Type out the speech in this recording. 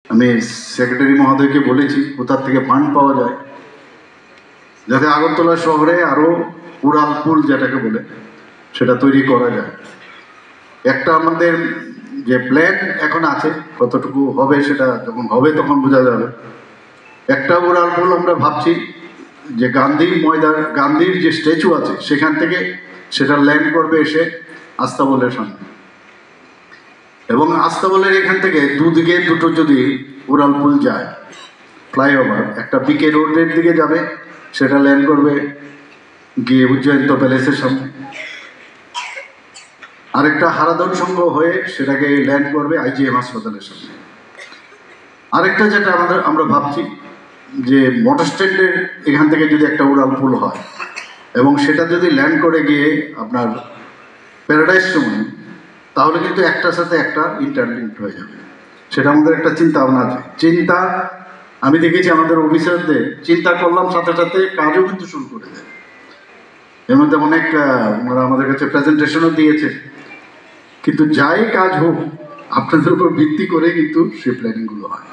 আমি সেক্রেটারি মহোদয়কে বলেছি কোথার থেকে ফান্ড পাওয়া যায় যাতে আগরতলা শহরে আরও উড়াল পুল যেটাকে বলে সেটা তৈরি করা যায়। একটা আমাদের যে প্ল্যান এখন আছে, কতটুকু হবে সেটা যখন হবে তখন বোঝা যাবে। একটা উড়াল পুল আমরা ভাবছি যে গান্ধীর যে স্ট্যাচু আছে সেখান থেকে সেটা ল্যান্ড করবে এসে আস্তাবলের সামনে, এবং আস্তাবলের এখান থেকে দুদিকে দুটো যদি উড়াল পুল যায় ফ্লাইওভার, একটা পিকে রোডের দিকে যাবে, সেটা ল্যান্ড করবে গিয়ে উজ্জয়ন্ত প্যালেসের সামনে, আরেকটা হারাধন সংঘ হয়ে সেটাকে ল্যান্ড করবে IGM হাসপাতালের সামনে। আরেকটা যেটা আমরা ভাবছি যে মোটর স্ট্যান্ডের এখান থেকে যদি একটা উড়াল পুল হয় এবং সেটা যদি ল্যান্ড করে গিয়ে আপনার প্যারাডাইস সময়, তাহলে কিন্তু একটার সাথে একটা ইন্টারলিঙ্কড হয়ে যাবে। সেটা আমাদের একটা চিন্তা ভাবনা আছে। আমি দেখেছি আমাদের অফিসারদের চিন্তা করলাম সাথে সাথে কাজও কিন্তু শুরু করে দেয়। এর মধ্যে অনেক ওরা আমাদের কাছে প্রেজেন্টেশনও দিয়েছে। কিন্তু যাই কাজ হোক আপনাদের উপর ভিত্তি করে কিন্তু সেই প্ল্যানিংগুলো হয়।